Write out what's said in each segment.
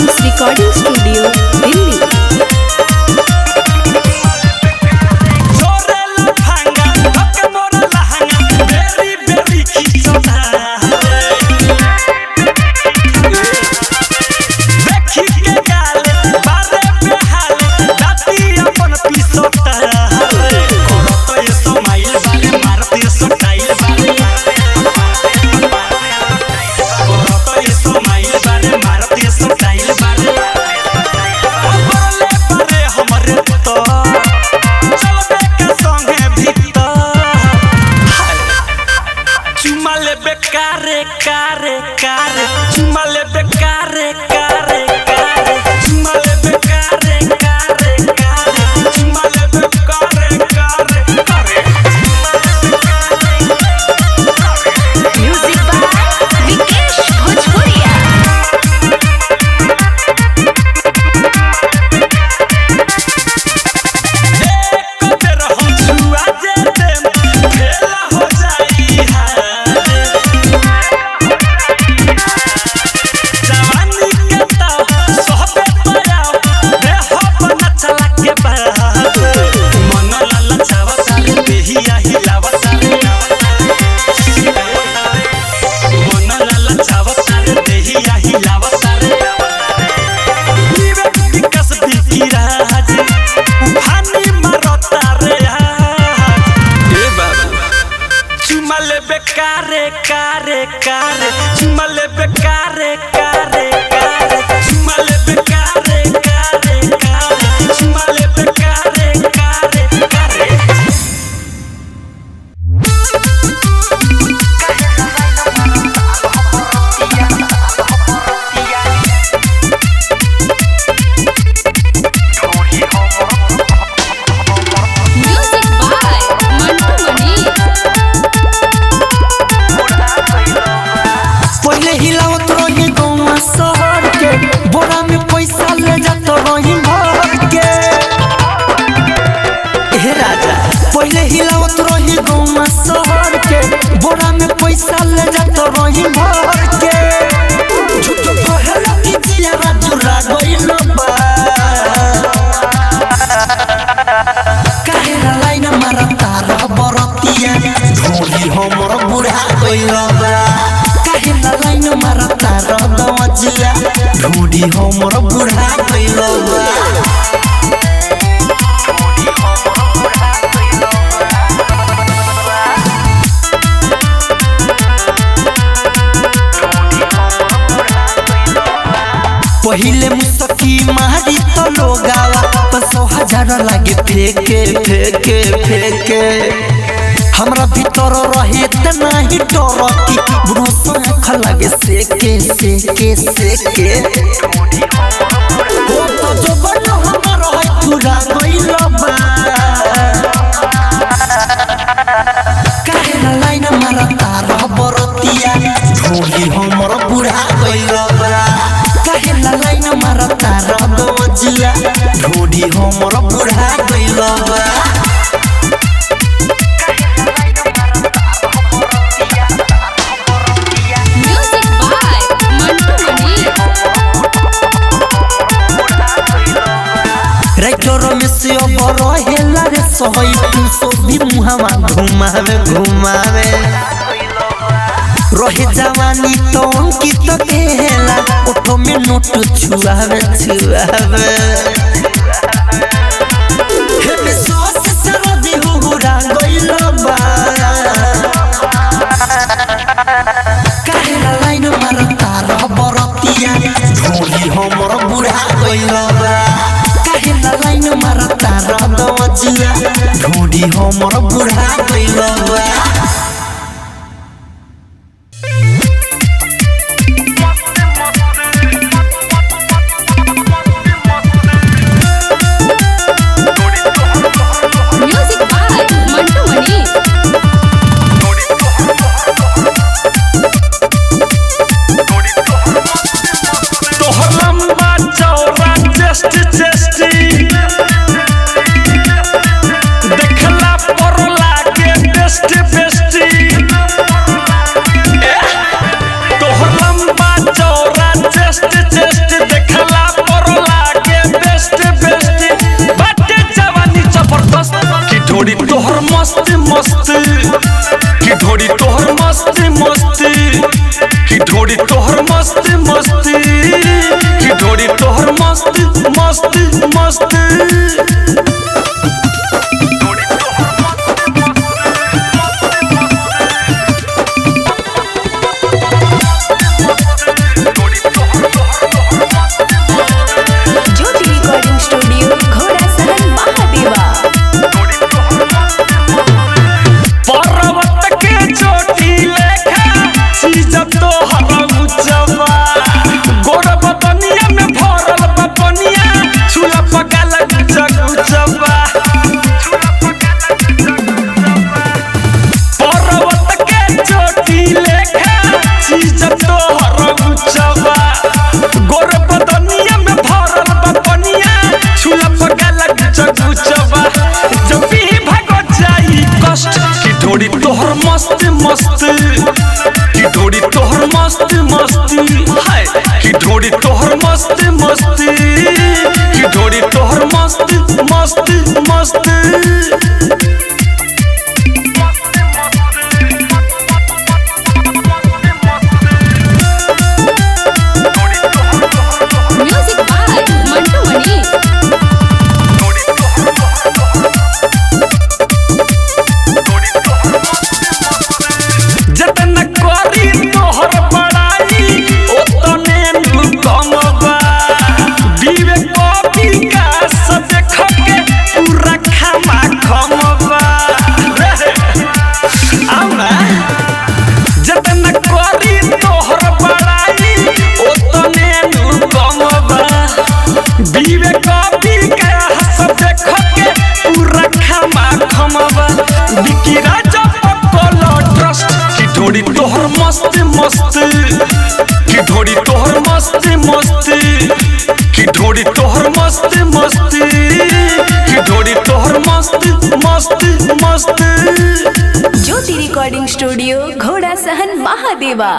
Films Recording Studio, Delhi. हमर बुढ़ा गइलो बा पहिले मुसकी मारी तो लोगावा 5,000 लागे फेके फेके फेके हमरा भीतर रहे त नाही डरती बुढ़ो आँख लागे सेके सेके सेके ओ तो जो बनो हमर है पूरा गइलो बा काहे लाइन मारता रबरतिया ढोली हमर बुढ़ा गइलो बा काहे लाइन मारता रबजिया ढोली हमर बुढ़ा गइलो बा से बरो हेला रे सहई सो भी मुहावा घुमावे घुमावे रहे जवानी तो अंकित केला ओठो में नोट छुआवे छुआवे हे विश्वास सरदी हुरा गइलो बा काहे लाइन मारता रबरतिया ढोली हमर बुढ़ा गइलो बा काहे लाइन मारता रबजिया ढोली हमर बुढ़ा गइलो बा देखला पर लागे बेस्ट बेस्ट मस्त मस्त की ढोरी तोहर मस्त मस्त मस्त म्यूजिक बाय मंटू मणि। जतन करी तोहर बड़ाई ओतने नु कम बा विवेक विकास देख के पूरा खामा खम बा आउना जतन करी तोहर बड़ाई ओतने नु कम बा विवेक विकास देख के पूरा खामा खम बा विकी राजा की ढोरी तोहर मस्त मस्त की ढोरी तोहर मस्त मस्त की ढोरी तोहर मस्त मस्त की ढोरी तोहर मस्त मस्त मस्त। ज्योति रिकॉर्डिंग स्टूडियो घोड़ा सहन महादेवा।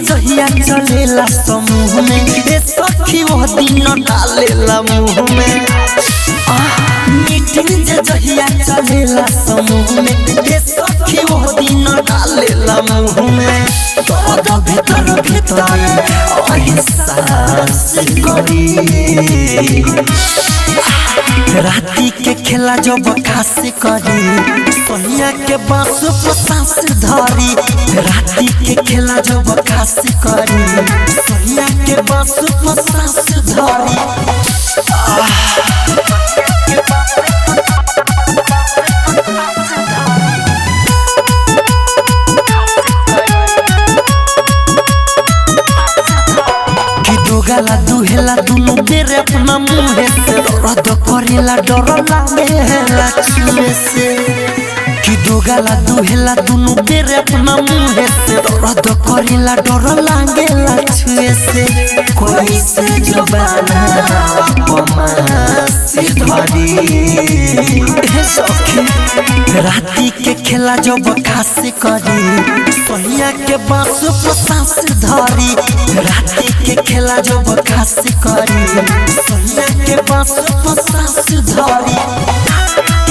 जहिया चलेला समूह में ए सखी वो दिन डालेला मुंह में मीटिंग जहिया चलेला समूह में ए सखी वो दिन डालेला मुंह में तो भीतर भीतर एहसास करी राती के खेला जब खास करी सोनिया के बांस पर सांस धरी राती के खेला जब खास करी सोनिया के बांस पर सांस धरी गाला दुहेला दुनु बेरे अपना मुँह से रद करेला डर लागेला छुए से कि दो गाला दुहेला दुनु बेरे अपना मुँह से रद करेला डर लागेला छुए से कोई से जबाना से धरी राती के खेला जब खास करी सोनिया के बांस पर सांस धरी राती के खेला जब खास करी सोनिया के बांस पर सांस धरी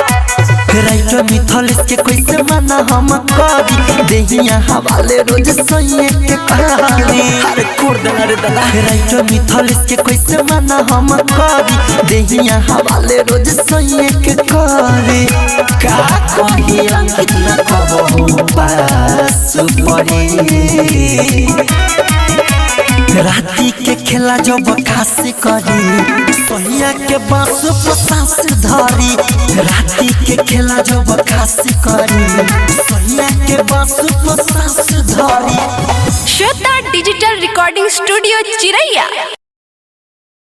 राइटर मिथलेस के कैसे मना हम करी देहिया हवाले रोज सोइए के कहानी अरे कोर्दना रे दादा राइटर मिथलेस के कैसे मना हम करी देहिया हवाले रोज सोइए के करी का कहिया कितना कबो पास पड़ी राती के खेला जब खास करी सोनिया के बांस पर सांस धरी राती के खेला जब खास करी सोनिया के बांस पर सांस धरी श्वेता डिजिटल रिकॉर्डिंग स्टूडियो चिरैया।